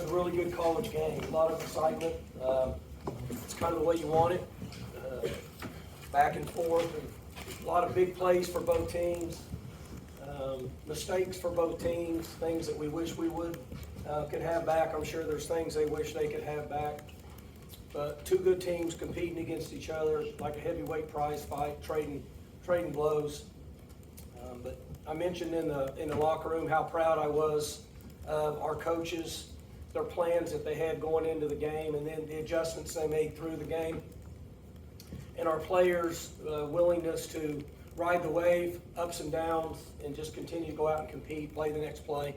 was a really good college game. A lot of excitement. It's kind of the way you want it. Back and forth. And a lot of big plays for both teams. Mistakes for both teams. Things that we wish we could have back. I'm sure there's things they wish they could have back. But two good teams competing against each other like a heavyweight prize fight, trading blows. But I mentioned in the locker room how proud I was of our coaches, their plans that they had going into the game, and then the adjustments they made through the game. And our players' willingness to ride the wave, ups and downs, and just continue to go out and compete, play the next play.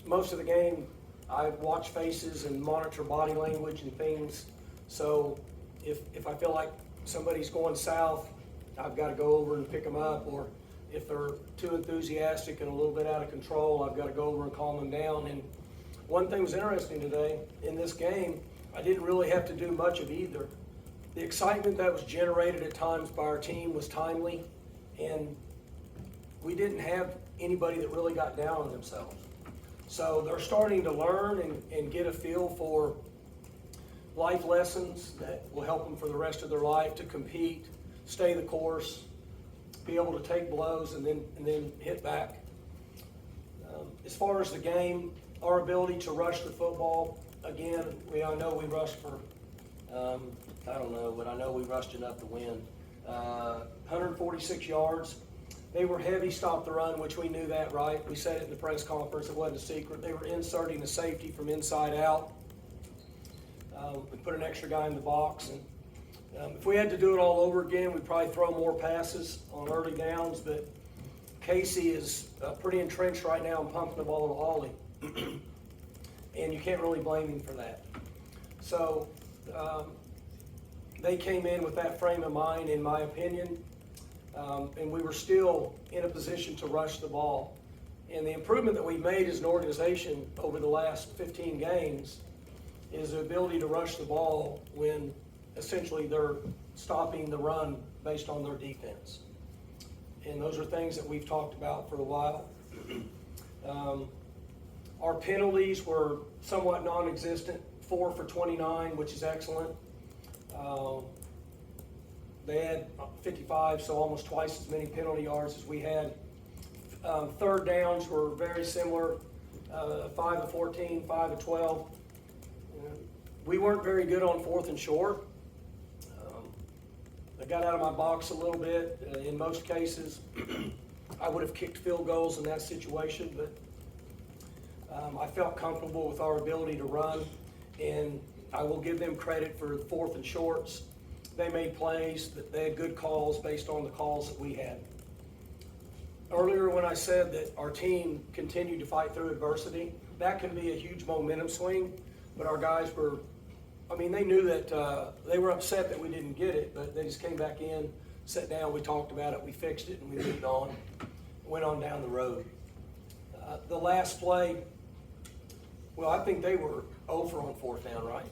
Most of the game, I watch faces and monitor body language and things. So if I feel like somebody's going south, I've got to go over and pick them up. Or if they're too enthusiastic and a little bit out of control, I've got to go over and calm them down. And one thing was interesting today in this game, I didn't really have to do much of either. The excitement that was generated at times by our team was timely, and we didn't have anybody that really got down on themselves. So they're starting to learn and get a feel for life lessons that will help them for the rest of their life to compete, stay the course, be able to take blows and then hit back. As far as the game, our ability to rush the football, again, I know we rushed for, I don't know, but I know we rushed enough to win. 146 yards. They were heavy stop the run, which we knew that, right? We said it in the press conference. It wasn't a secret. They were inserting a safety from inside out. We put an extra guy in the box. And if we had to do it all over again, we'd probably throw more passes on early downs. But Casey is pretty entrenched right now and pumping the ball to Ollie. And you can't really blame him for that. So they came in with that frame of mind, in my opinion. And we were still in a position to rush the ball. And the improvement that we've made as an organization over the last 15 games is the ability to rush the ball when essentially they're stopping the run based on their defense. And those are things that we've talked about for a while. Our penalties were somewhat non-existent, 4 for 29, which is excellent. They had 55, so almost twice as many penalty yards as we had. Third downs were very similar, 5 of 14, 5 of 12. We weren't very good on 4th and short. I got out of my box a little bit. In most cases, I would have kicked field goals in that situation, but I felt comfortable with our ability to run, and I will give them credit for 4th and shorts. They made plays, they had good calls based on the calls that we had. Earlier when I said that our team continued to fight through adversity, that can be a huge momentum swing, but our guys were, they knew that they were upset that we didn't get it, but they just came back in, sat down, we talked about it, we fixed it, and we moved on, went on down the road. The last play, well, I think they were over on 4th down, right?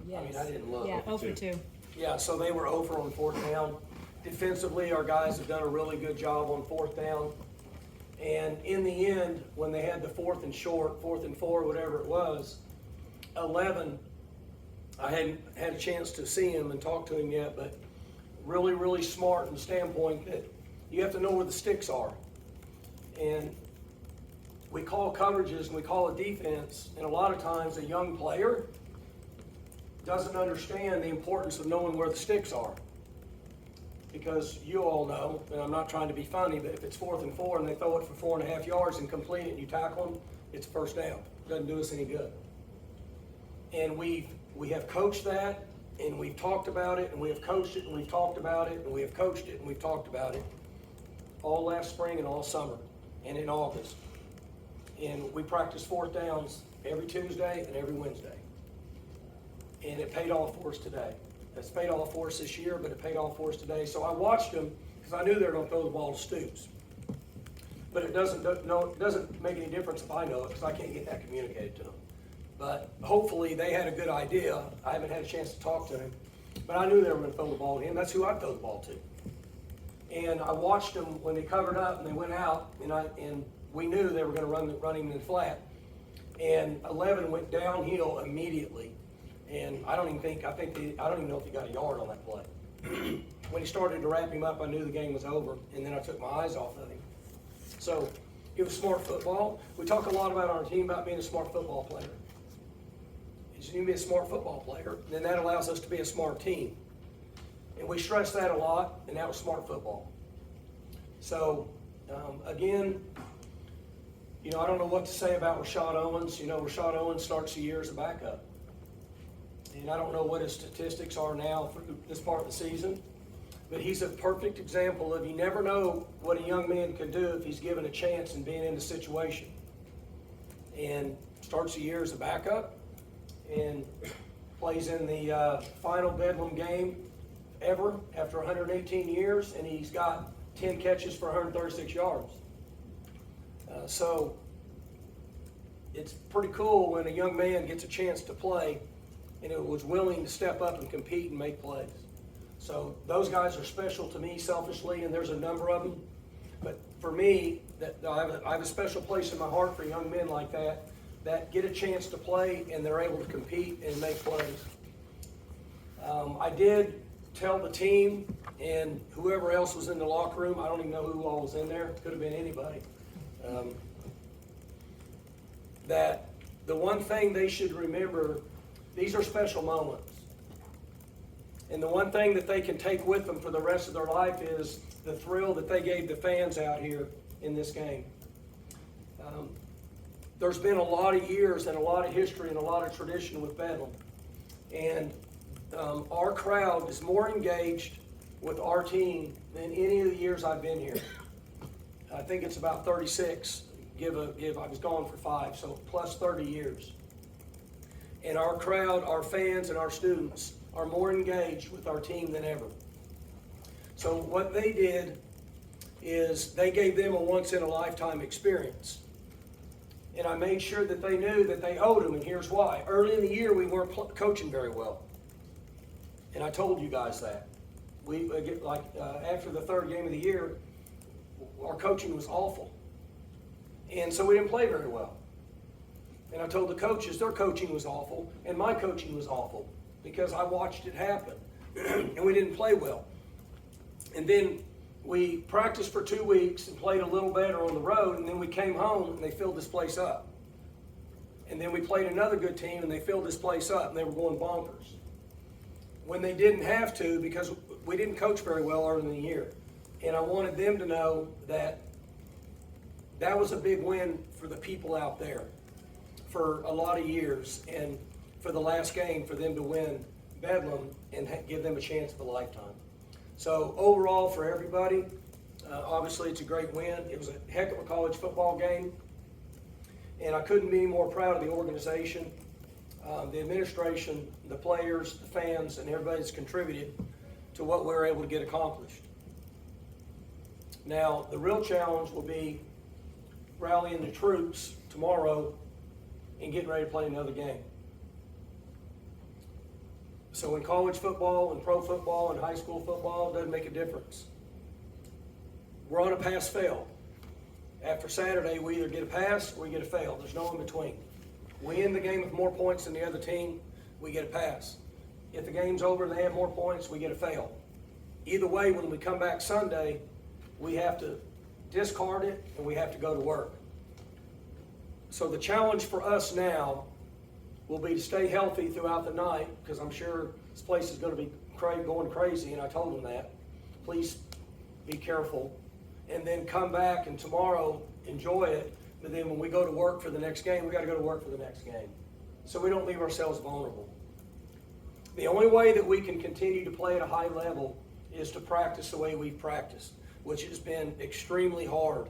Yes. I didn't look. Yeah, 0 for 2. Yeah, so they were over on 4th down. Defensively, our guys have done a really good job on 4th down. And in the end, when they had the 4th and short, 4th and 4, whatever it was, 11, I hadn't had a chance to see him and talk to him yet, but really, really smart from the standpoint that you have to know where the sticks are. And we call coverages and we call it defense, and a lot of times a young player doesn't understand the importance of knowing where the sticks are. Because you all know, and I'm not trying to be funny, but if it's 4th and 4 and they throw it for 4.5 yards and complete it and you tackle them, it's first down. Doesn't do us any good. And we have coached that, and we've talked about it, and we have coached it, and we've talked about it, and we have coached it, and we've talked about it all last spring and all summer and in August. And we practice 4th downs every Tuesday and every Wednesday. And it paid off for us today. It's paid off for us this year, but it paid off for us today. So I watched them because I knew they were going to throw the ball to Stoops. But it doesn't make any difference if I know it because I can't get that communicated to them. But hopefully they had a good idea. I haven't had a chance to talk to him. But I knew they were going to throw the ball to him. That's who I'd throw the ball to. And I watched them when they covered up and they went out, and we knew they were going to run him in flat. And 11 went downhill immediately. And I don't even know if he got a yard on that play. When he started to wrap him up, I knew the game was over, and then I took my eyes off of him. So it was smart football. We talk a lot about our team about being a smart football player. You just need to be a smart football player, and then that allows us to be a smart team. And we stress that a lot, and that was smart football. So, again, I don't know what to say about Rashad Owens. Rashad Owens starts the year as a backup. And I don't know what his statistics are now for this part of the season. But he's a perfect example of you never know what a young man could do if he's given a chance and being in the situation. And starts the year as a backup and plays in the final Bedlam game ever after 118 years, and he's got 10 catches for 136 yards. So it's pretty cool when a young man gets a chance to play and it was willing to step up and compete and make plays. So those guys are special to me selfishly, and there's a number of them. But for me, I have a special place in my heart for young men like that get a chance to play and they're able to compete and make plays. I did tell the team and whoever else was in the locker room, I don't even know who all was in there, could have been anybody, that the one thing they should remember, these are special moments. And the one thing that they can take with them for the rest of their life is the thrill that they gave the fans out here in this game. There's been a lot of years and a lot of history and a lot of tradition with Bedlam. And our crowd is more engaged with our team than any of the years I've been here. I think it's about 36. I was gone for 5, so plus 30 years. And our crowd, our fans, and our students are more engaged with our team than ever. So what they did is they gave them a once-in-a-lifetime experience. And I made sure that they knew that they owed them, and here's why. Early in the year, we weren't coaching very well. And I told you guys that. After the third game of the year, our coaching was awful. And so we didn't play very well. And I told the coaches their coaching was awful, and my coaching was awful, because I watched it happen. And we didn't play well. And then we practiced for 2 weeks and played a little better on the road, and then we came home and they filled this place up. And then we played another good team and they filled this place up, and they were going bonkers. When they didn't have to, because we didn't coach very well early in the year. And I wanted them to know that that was a big win for the people out there for a lot of years, and for the last game for them to win Bedlam and give them a chance of a lifetime. So overall for everybody, obviously it's a great win. It was a heck of a college football game, and I couldn't be more proud of the organization, the administration, the players, the fans, and everybody that's contributed to what we were able to get accomplished. Now, the real challenge will be rallying the troops tomorrow and getting ready to play another game. So in college football and pro football and high school football, it doesn't make a difference. We're on a pass-fail. After Saturday, we either get a pass or we get a fail. There's no in between. We end the game with more points than the other team, we get a pass. If the game's over and they have more points, we get a fail. Either way, when we come back Sunday, we have to discard it and we have to go to work. So the challenge for us now will be to stay healthy throughout the night, because I'm sure this place is going to be going crazy, and I told them that. Please be careful. And then come back and tomorrow enjoy it, but then when we go to work for the next game, we got to go to work for the next game. So we don't leave ourselves vulnerable. The only way that we can continue to play at a high level is to practice the way we've practiced, which has been extremely hard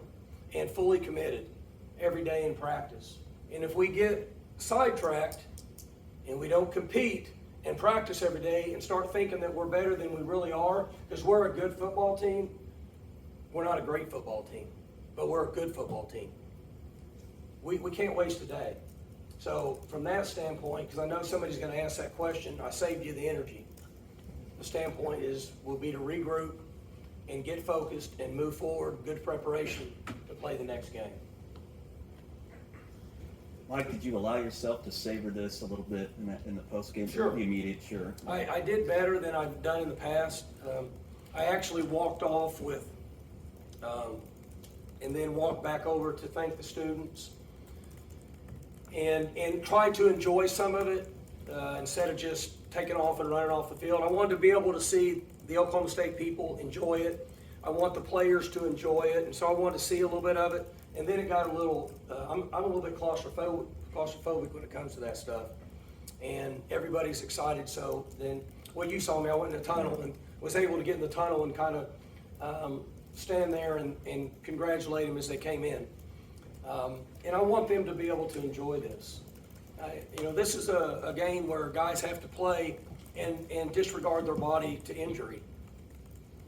and fully committed every day in practice. And if we get sidetracked and we don't compete and practice every day and start thinking that we're better than we really are, because we're a good football team, we're not a great football team, but we're a good football team. We can't waste a day. So from that standpoint, because I know somebody's going to ask that question, I saved you the energy. The standpoint will be to regroup and get focused and move forward, good preparation to play the next game. Mike, did you allow yourself to savor this a little bit in the post-game? Sure. The immediate, sure. I did better than I've done in the past. I actually walked off with, and then walked back over to thank the students and tried to enjoy some of it instead of just taking off and running off the field. I wanted to be able to see the Oklahoma State people enjoy it. I want the players to enjoy it, and so I wanted to see a little bit of it. And then it got a little, I'm a little bit claustrophobic when it comes to that stuff. And everybody's excited, so then, well, you saw me, I went in the tunnel and was able to get in the tunnel and kind of stand there and congratulate them as they came in. And I want them to be able to enjoy this. This is a game where guys have to play and disregard their body to injury.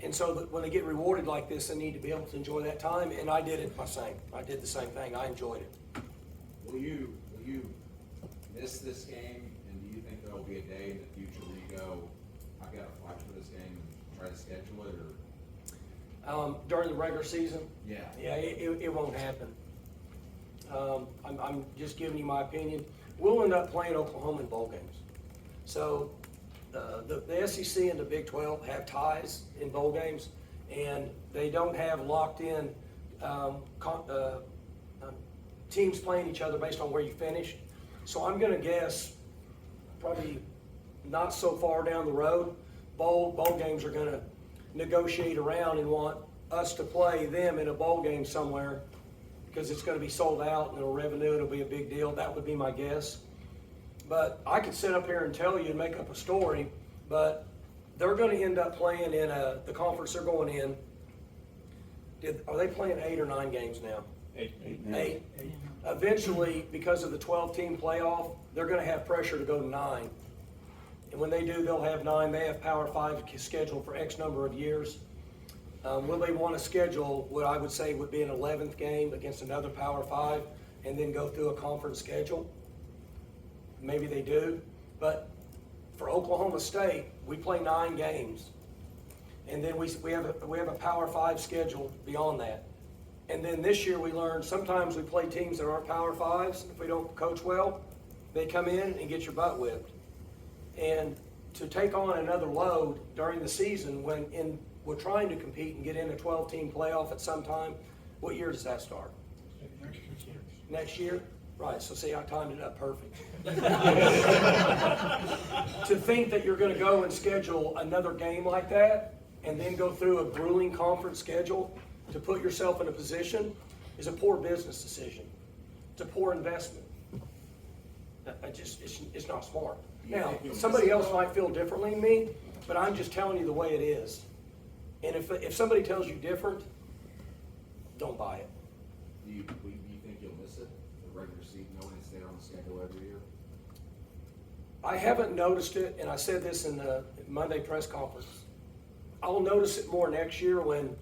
And so that when they get rewarded like this, they need to be able to enjoy that time, and I did it the same. I did the same thing. I enjoyed it. Will you miss this game, and do you think there will be a day in the future where you go, I've got to fight for this game and try to schedule it, or? During the regular season? Yeah. Yeah, it won't happen. I'm just giving you my opinion. We'll end up playing Oklahoma in bowl games. So the SEC and the Big 12 have ties in bowl games, and they don't have locked in teams playing each other based on where you finished. So I'm going to guess probably not so far down the road, bowl games are going to negotiate around and want us to play them in a bowl game somewhere because it's going to be sold out and it'll revenue, it'll be a big deal. That would be my guess. But I could sit up here and tell you and make up a story, but they're going to end up playing in the conference they're going in. Are they playing 8 or 9 games now? 8. 8. Eventually, because of the 12-team playoff, they're going to have pressure to go to 9. And when they do, they'll have 9. They have Power 5 scheduled for X number of years. Will they want to schedule what I would say would be an 11th game against another Power 5 and then go through a conference schedule? Maybe they do. But for Oklahoma State, we play 9 games. And then we have a Power 5 schedule beyond that. And then this year we learned sometimes we play teams that aren't Power 5s. If we don't coach well, they come in and get your butt whipped. And to take on another load during the season when we're trying to compete and get in a 12-team playoff at some time, what year does that start? Next year? Right, so see, I timed it up perfect. To think that you're going to go and schedule another game like that and then go through a grueling conference schedule to put yourself in a position is a poor business decision. It's a poor investment. It's not smart. Now, somebody else might feel differently than me, but I'm just telling you the way it is. And if somebody tells you different, don't buy it. Do you think you'll miss it, the regular season, knowing it's there on the schedule every year? I haven't noticed it, and I said this in the Monday press conference. I'll notice it more next year when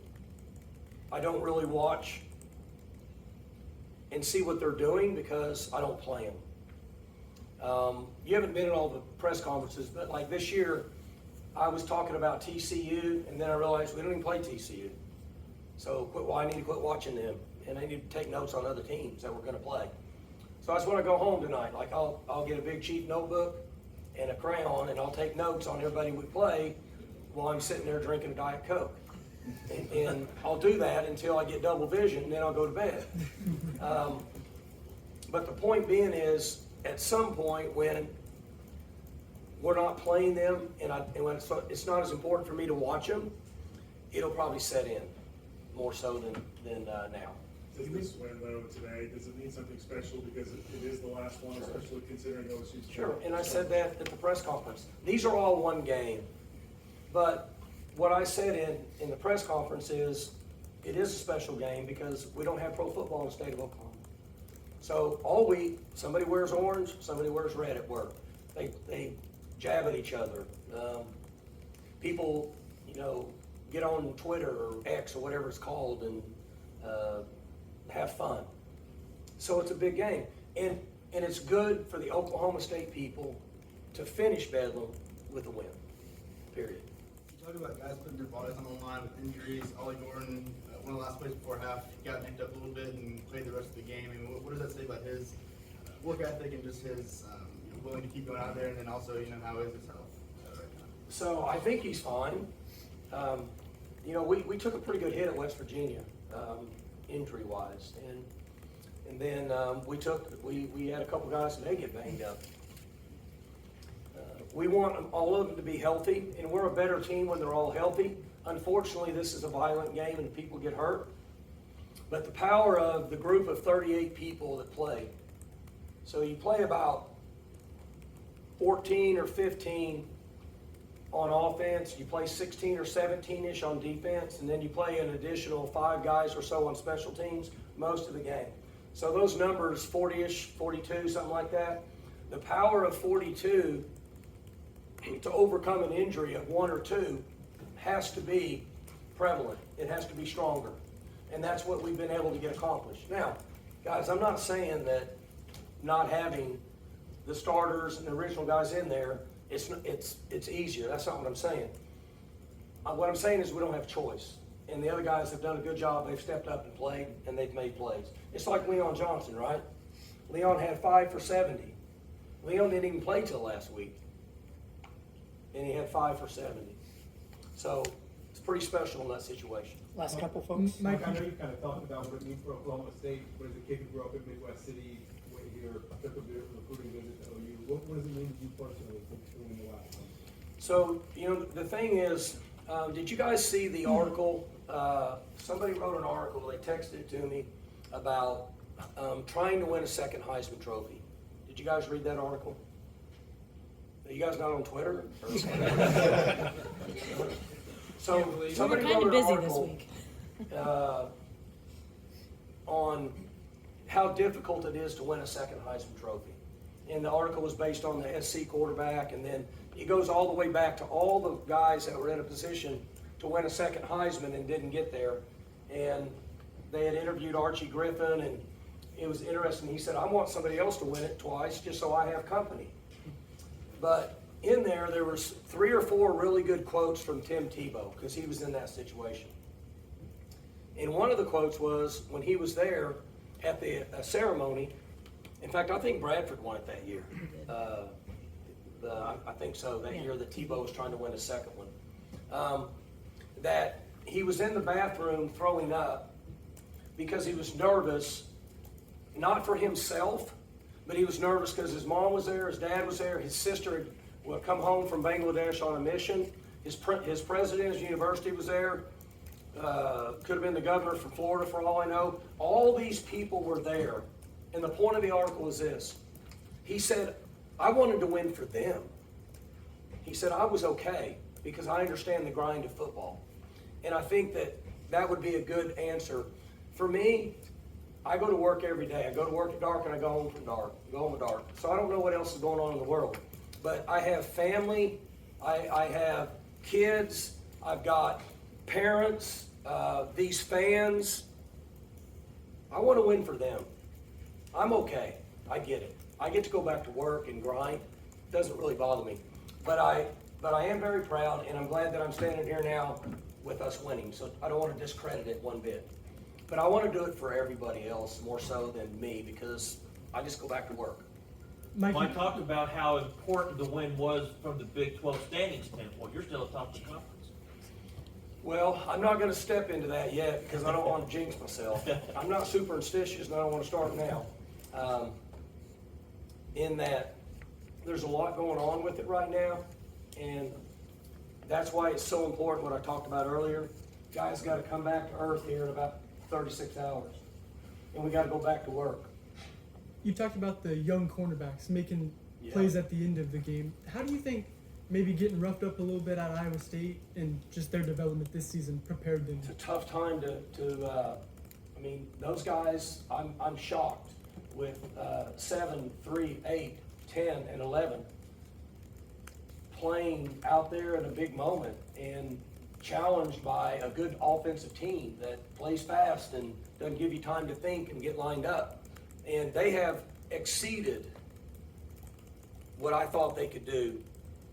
I don't really watch and see what they're doing because I don't play them. You haven't been at all the press conferences, but like this year, I was talking about TCU, and then I realized we don't even play TCU. So I need to quit watching them, and I need to take notes on other teams that we're going to play. So that's when I go home tonight. Like I'll get a big cheap notebook and a crayon, and I'll take notes on everybody we play while I'm sitting there drinking a Diet Coke. And I'll do that until I get double vision, and then I'll go to bed. But the point being is, at some point when we're not playing them, and when it's not as important for me to watch them, it'll probably set in more so than now. Does this win though today, does it mean something special because it is the last one, especially considering OSU's? Sure, and I said that at the press conference. These are all one game, but what I said in the press conference is it is a special game because we don't have pro football in the state of Oklahoma. So all week, somebody wears orange, somebody wears red at work. They jab at each other. People, get on Twitter or X or whatever it's called and have fun. So it's a big game. And it's good for the Oklahoma State people to finish Bedlam with a win, period. Talk about guys putting their bodies on the line with injuries. Ollie Gordon, one of the last plays before half, got nicked up a little bit and played the rest of the game. I mean, what does that say about his work ethic and just his willing to keep going out there? And then also, how is his health right now? So I think he's fine. We took a pretty good hit at West Virginia, injury-wise, and then we had a couple guys that they get banged up. We want all of them to be healthy, and we're a better team when they're all healthy. Unfortunately, this is a violent game and people get hurt. But the power of the group of 38 people that play, so you play about 14 or 15 on offense, you play 16 or 17-ish on defense, and then you play an additional 5 guys or so on special teams most of the game. So those numbers, 40-ish, 42, something like that, the power of 42 to overcome an injury of 1 or 2 has to be prevalent. It has to be stronger. And that's what we've been able to get accomplished. Now, guys, I'm not saying that not having the starters and the original guys in there, it's easier. That's not what I'm saying. What I'm saying is we don't have choice. And the other guys have done a good job. They've stepped up and played, and they've made plays. It's like Leon Johnson, right? Leon had 5 for 70. Leon didn't even play till last week. And he had 5 for 70. So it's pretty special in that situation. Last couple folks. Mike, I know you kind of talked about what it means for Oklahoma State, but as a kid who grew up in Midwest City, went here, took a bit of a recruiting visit to OU, what does it mean to you personally in the last one? So, the thing is, did you guys see the article? Somebody wrote an article, they texted it to me about trying to win a second Heisman Trophy. Did you guys read that article? Are you guys not on Twitter? So We're somebody kind wrote of an busy this article week. on how difficult it is to win a second Heisman Trophy. And the article was based on the SC quarterback, and then it goes all the way back to all the guys that were in a position to win a second Heisman and didn't get there. And they had interviewed Archie Griffin, and it was interesting. He said, I want somebody else to win it twice just so I have company. But in there was 3 or 4 really good quotes from Tim Tebow, because he was in that situation. And one of the quotes was when he was there at the ceremony. In fact, I think Bradford won it that year. I think so, that year that Tebow was trying to win a second one. That he was in the bathroom throwing up because he was nervous, not for himself, but he was nervous because his mom was there, his dad was there, his sister had come home from Bangladesh on a mission, his president of his university was there, could have been the governor from Florida for all I know. All these people were there. And the point of the article is this. He said, I wanted to win for them. He said, I was okay because I understand the grind of football. And I think that would be a good answer. For me, I go to work every day. I go to work at dark and I go home at dark. So I don't know what else is going on in the world. But I have family, I have kids, I've got parents, these fans. I want to win for them. I'm okay. I get it. I get to go back to work and grind. It doesn't really bother me. But I am very proud, and I'm glad that I'm standing here now with us winning. So I don't want to discredit it one bit. But I want to do it for everybody else more so than me, because I just go back to work. Mike talked about how important the win was from the Big 12 standings standpoint. You're still atop the conference. Well, I'm not going to step into that yet because I don't want to jinx myself. I'm not superstitious and I don't want to start now. In that there's a lot going on with it right now, and that's why it's so important what I talked about earlier. Guys got to come back to earth here in about 36 hours, and we got to go back to work. You talked about the young cornerbacks making plays at the end of the game. How do you think maybe getting roughed up a little bit at Iowa State and just their development this season prepared them? It's a tough time I mean, those guys, I'm shocked with 7, 3, 8, 10, and 11 playing out there in a big moment and challenged by a good offensive team that plays fast and doesn't give you time to think and get lined up. And they have exceeded what I thought they could do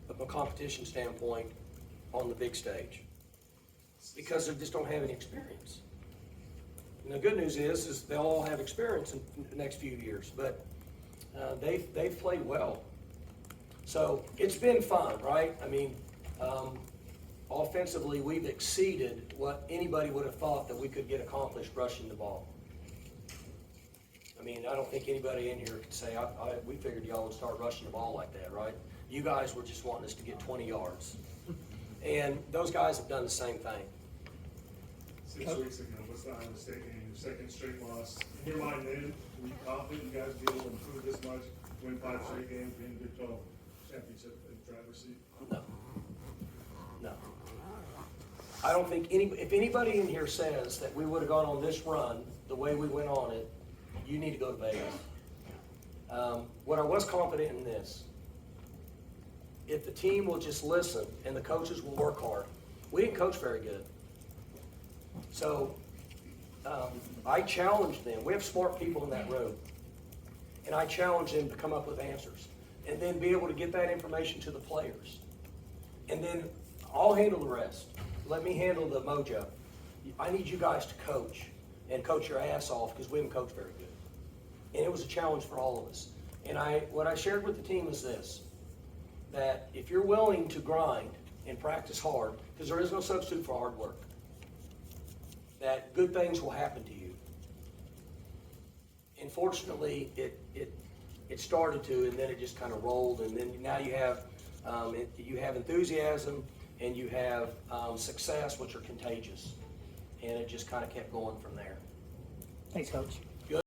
from a competition standpoint on the big stage because they just don't have any experience. And the good news is they'll all have experience in the next few years, but they've played well. So it's been fun, right? I mean, offensively, we've exceeded what anybody would have thought that we could get accomplished rushing the ball. I mean, I don't think anybody in here could say, we figured y'all would start rushing the ball like that, right? You guys were just wanting us to get 20 yards. And those guys have done the same thing. 6 weeks ago, what's the Iowa State game, your second straight loss? In your mind then, were you confident you guys would be able to improve this much, win 5 straight games, be in the Big 12 championship in the driver's seat? No. I don't think if anybody in here says that we would have gone on this run the way we went on it, you need to go to Vegas. What I was confident in this, if the team will just listen and the coaches will work hard. We didn't coach very good. So I challenged them. We have smart people in that room. And I challenged them to come up with answers and then be able to get that information to the players. And then I'll handle the rest. Let me handle the mojo. I need you guys to coach and coach your ass off because we haven't coached very good. And it was a challenge for all of us. And what I shared with the team is this, that if you're willing to grind and practice hard, because there is no substitute for hard work, that good things will happen to you. And fortunately, it started to, and then it just kind of rolled, and then now you have enthusiasm and you have success, which are contagious. And it just kind of kept going from there. Thanks, Coach.